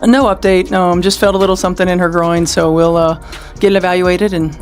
No update. No, just felt a little something in her groin, so we'll get it evaluated and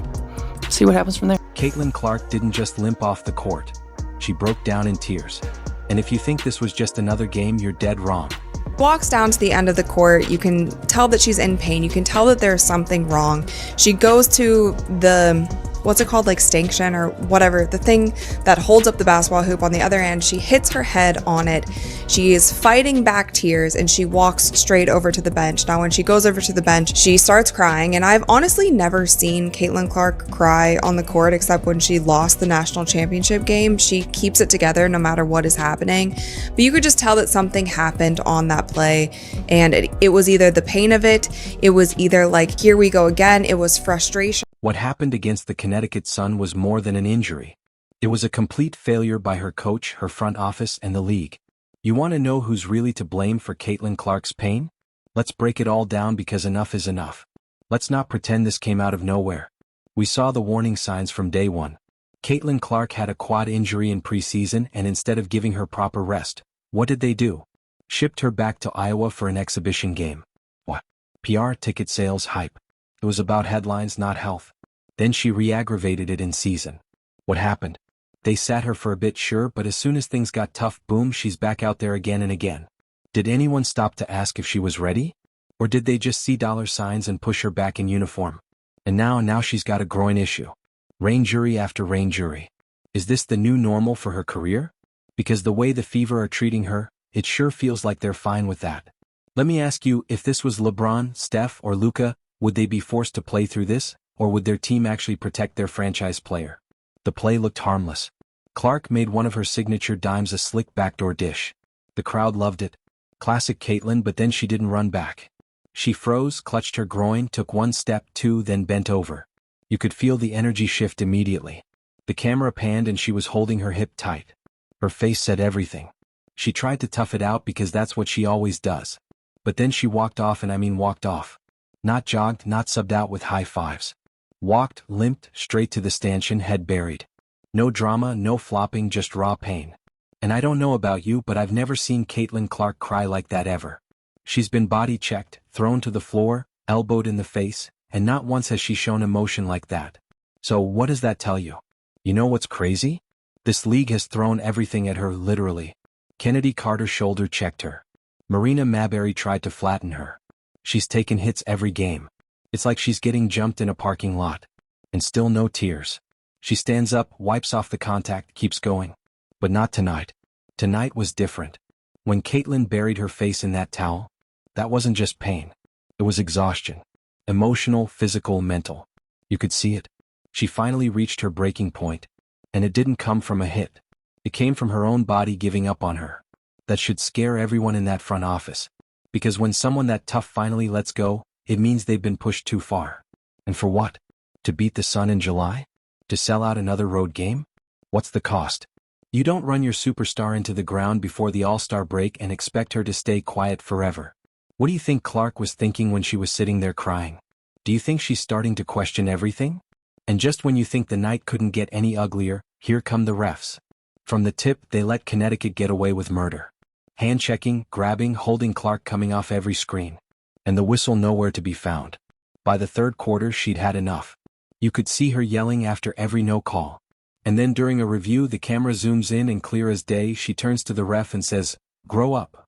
see what happens from there. Caitlin Clark didn't just limp off the court. She broke down in tears. And if you think this was just another game, you're dead wrong. Walks down to the end of the court. You can tell that she's in pain. You can tell that there's something wrong. She goes to the, what's it called, like stanchion or whatever, the thing that holds up the basketball hoop on the other end. She hits her head on it. She is fighting back tears and she walks straight over to the bench. Now, when she goes over to the bench, she starts crying. And I've honestly never seen Caitlin Clark cry on the court except when she lost the national championship game. She keeps it together no matter what is happening. But you could just tell that something happened on that play. And it was either the pain of it, it was either like, here we go again, it was frustration. What happened against the Connecticut Sun was more than an injury. It was a complete failure by her coach, her front office, and the league. You want to know who's really to blame for Caitlin Clark's pain? Let's break it all down because enough is enough. Let's not pretend this came out of nowhere. We saw the warning signs from day one. Caitlin Clark had a quad injury in preseason, and instead of giving her proper rest, what did they do? Shipped her back to Iowa for an exhibition game. What? PR ticket sales hype. It was about headlines, not health. Then she re-aggravated it in season. What happened? They sat her for a bit, sure, but as soon as things got tough, boom, she's back out there again and again. Did anyone stop to ask if she was ready? Or did they just see dollar signs and push her back in uniform? And now she's got a groin issue. Rain jury after rain jury. Is this the new normal for her career? Because the way the Fever are treating her, it sure feels like they're fine with that. Let me ask you, if this was LeBron, Steph, or Luka, would they be forced to play through this, or would their team actually protect their franchise player? The play looked harmless. Clark made one of her signature dimes a slick backdoor dish. The crowd loved it. Classic Caitlin, but then she didn't run back. She froze, clutched her groin, took one step, two, then bent over. You could feel the energy shift immediately. The camera panned and she was holding her hip tight. Her face said everything. She tried to tough it out because that's what she always does. But then she walked off, and I mean walked off. Not jogged, not subbed out with high fives. Walked, limped, straight to the stanchion, head buried. No drama, no flopping, just raw pain. And I don't know about you, but I've never seen Caitlin Clark cry like that ever. She's been body checked, thrown to the floor, elbowed in the face, and not once has she shown emotion like that. So what does that tell you? You know what's crazy? This league has thrown everything at her, literally. Kennedy Carter shoulder checked her. Marina Maberry tried to flatten her. She's taken hits every game. It's like she's getting jumped in a parking lot. And still no tears. She stands up, wipes off the contact, keeps going. But not tonight. Tonight was different. When Caitlin buried her face in that towel, that wasn't just pain. It was exhaustion. Emotional, physical, mental. You could see it. She finally reached her breaking point. And it didn't come from a hit. It came from her own body giving up on her. That should scare everyone in that front office. Because when someone that tough finally lets go, it means they've been pushed too far. And for what? To beat the Sun in July? To sell out another road game? What's the cost? You don't run your superstar into the ground before the All-Star break and expect her to stay quiet forever. What do you think Clark was thinking when she was sitting there crying? Do you think she's starting to question everything? And just when you think the night couldn't get any uglier, here come the refs. From the tip, they let Connecticut get away with murder. Hand-checking, grabbing, holding Clark coming off every screen. And the whistle nowhere to be found. By the third quarter, she'd had enough. You could see her yelling after every no call. And then during a review, the camera zooms in and clear as day, she turns to the ref and says, "Grow up."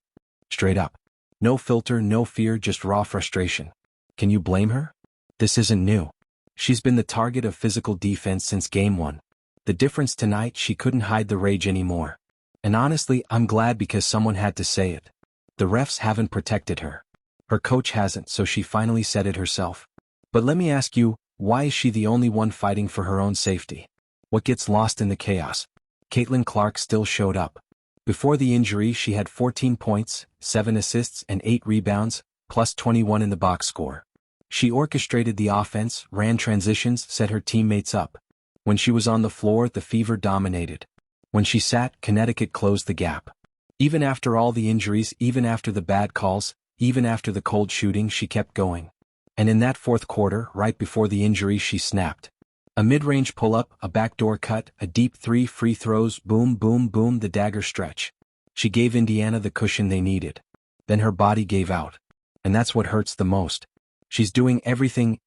Straight up. No filter, no fear, just raw frustration. Can you blame her? This isn't new. She's been the target of physical defense since game one. The difference tonight, she couldn't hide the rage anymore. And honestly, I'm glad because someone had to say it. The refs haven't protected her. Her coach hasn't, so she finally said it herself. But let me ask you, why is she the only one fighting for her own safety? What gets lost in the chaos? Caitlin Clark still showed up. Before the injury, she had 14 points, 7 assists, and 8 rebounds, plus 21 in the box score. She orchestrated the offense, ran transitions, set her teammates up. When she was on the floor, the Fever dominated. When she sat, Connecticut closed the gap. Even after all the injuries, even after the bad calls, even after the cold shooting, she kept going. And in that fourth quarter, right before the injury, she snapped. A mid-range pull-up, a backdoor cut, a deep three, free throws, boom, boom, boom, the dagger stretch. She gave Indiana the cushion they needed. Then her body gave out. And that's what hurts the most. She's doing everything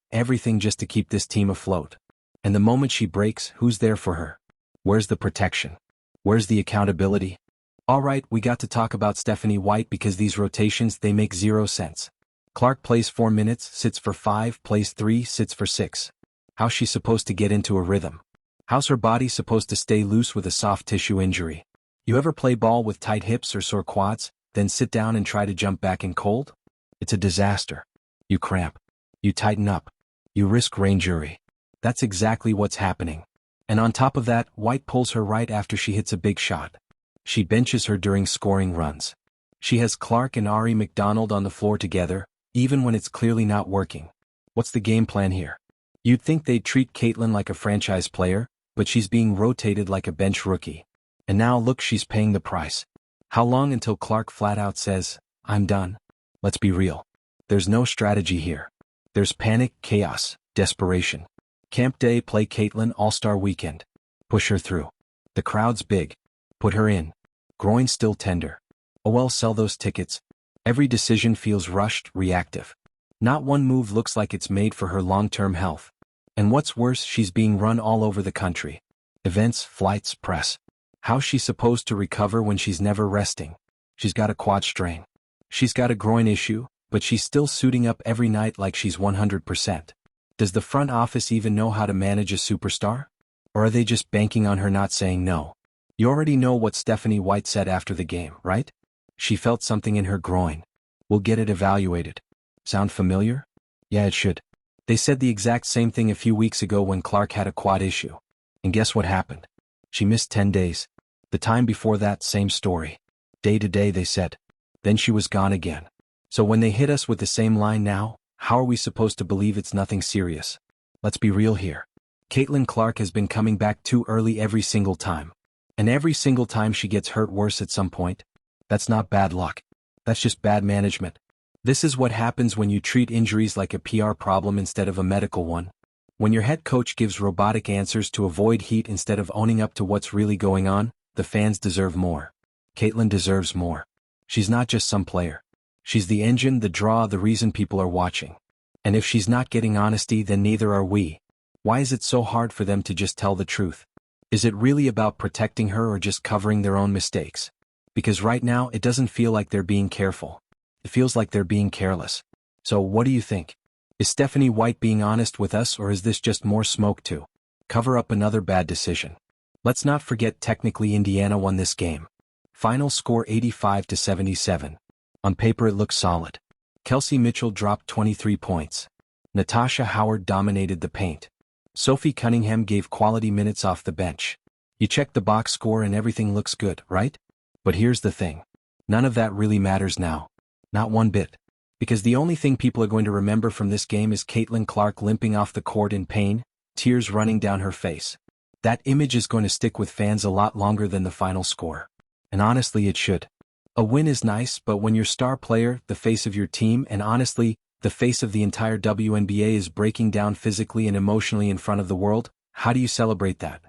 just to keep this team afloat. And the moment she breaks, who's there for her? Where's the protection? Where's the accountability? All right, we got to talk about Stephanie White because these rotations, they make zero sense. Clark plays 4 minutes, sits for 5, plays 3, sits for 6. How's she supposed to get into a rhythm? How's her body supposed to stay loose with a soft tissue injury? You ever play ball with tight hips or sore quads, then sit down and try to jump back in cold? It's a disaster. You cramp. You tighten up. You risk brain injury. That's exactly what's happening. And on top of that, White pulls her right after she hits a big shot. She benches her during scoring runs. She has Clark and Ari McDonald on the floor together, even when it's clearly not working. What's the game plan here? You'd think they'd treat Caitlin like a franchise player, but she's being rotated like a bench rookie. And now look, she's paying the price. How long until Clark flat out says, "I'm done"? Let's be real. There's no strategy here. There's panic, chaos, desperation. Camp day, play Caitlin All-Star Weekend. Push her through. The crowd's big. Put her in. Groin still tender. Oh well, sell those tickets. Every decision feels rushed, reactive. Not one move looks like it's made for her long-term health. And what's worse, she's being run all over the country. Events, flights, press. How's she supposed to recover when she's never resting? She's got a quad strain. She's got a groin issue, but she's still suiting up every night like she's 100%. Does the front office even know how to manage a superstar? Or are they just banking on her not saying no? You already know what Stephanie White said after the game, right? She felt something in her groin. We'll get it evaluated. Sound familiar? Yeah, it should. They said the exact same thing a few weeks ago when Clark had a quad issue. And guess what happened? She missed 10 days. The time before that, same story. Day to day, they said. Then she was gone again. So when they hit us with the same line now, how are we supposed to believe it's nothing serious? Let's be real here. Caitlin Clark has been coming back too early every single time. And every single time she gets hurt worse at some point. That's not bad luck. That's just bad management. This is what happens when you treat injuries like a PR problem instead of a medical one. When your head coach gives robotic answers to avoid heat instead of owning up to what's really going on, the fans deserve more. Caitlin deserves more. She's not just some player. She's the engine, the draw, the reason people are watching. And if she's not getting honesty, then neither are we. Why is it so hard for them to just tell the truth? Is it really about protecting her or just covering their own mistakes? Because right now, it doesn't feel like they're being careful. It feels like they're being careless. So what do you think? Is Stephanie White being honest with us, or is this just more smoke to cover up another bad decision? Let's not forget, technically Indiana won this game. Final score 85-77. On paper it looks solid. Kelsey Mitchell dropped 23 points. Natasha Howard dominated the paint. Sophie Cunningham gave quality minutes off the bench. You check the box score and everything looks good, right? But here's the thing. None of that really matters now. Not one bit. Because the only thing people are going to remember from this game is Caitlin Clark limping off the court in pain, tears running down her face. That image is going to stick with fans a lot longer than the final score. And honestly, it should. A win is nice, but when your star player, the face of your team, and honestly, the face of the entire WNBA is breaking down physically and emotionally in front of the world, how do you celebrate that?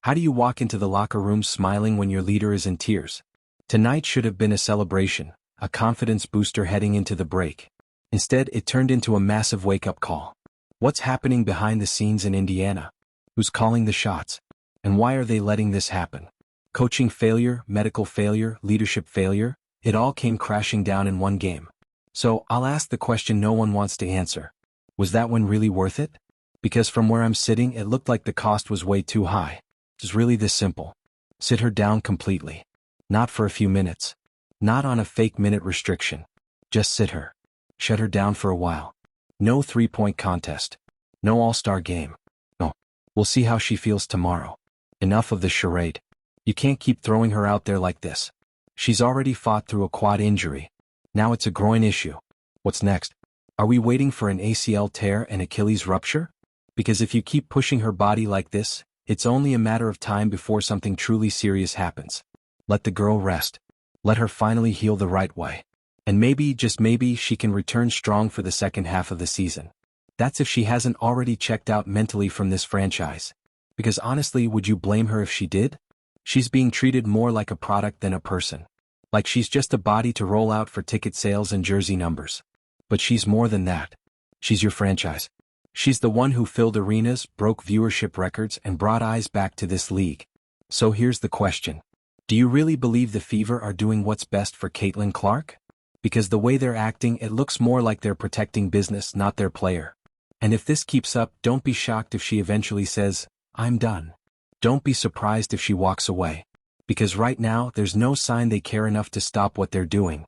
How do you walk into the locker room smiling when your leader is in tears? Tonight should have been a celebration, a confidence booster heading into the break. Instead, it turned into a massive wake-up call. What's happening behind the scenes in Indiana? Who's calling the shots? And why are they letting this happen? Coaching failure, medical failure, leadership failure, it all came crashing down in one game. So, I'll ask the question no one wants to answer. Was that one really worth it? Because from where I'm sitting, it looked like the cost was way too high. It's really this simple. Sit her down completely. Not for a few minutes. Not on a fake minute restriction. Just sit her. Shut her down for a while. No 3-point contest. No all-star game. No. We'll see how she feels tomorrow. Enough of the charade. You can't keep throwing her out there like this. She's already fought through a quad injury. Now it's a groin issue. What's next? Are we waiting for an ACL tear and Achilles rupture? Because if you keep pushing her body like this, it's only a matter of time before something truly serious happens. Let the girl rest. Let her finally heal the right way. And maybe, just maybe, she can return strong for the second half of the season. That's if she hasn't already checked out mentally from this franchise. Because honestly, would you blame her if she did? She's being treated more like a product than a person. Like she's just a body to roll out for ticket sales and jersey numbers. But she's more than that. She's your franchise. She's the one who filled arenas, broke viewership records, and brought eyes back to this league. So here's the question. Do you really believe the Fever are doing what's best for Caitlin Clark? Because the way they're acting, it looks more like they're protecting business, not their player. And if this keeps up, don't be shocked if she eventually says, "I'm done." Don't be surprised if she walks away. Because right now, there's no sign they care enough to stop what they're doing.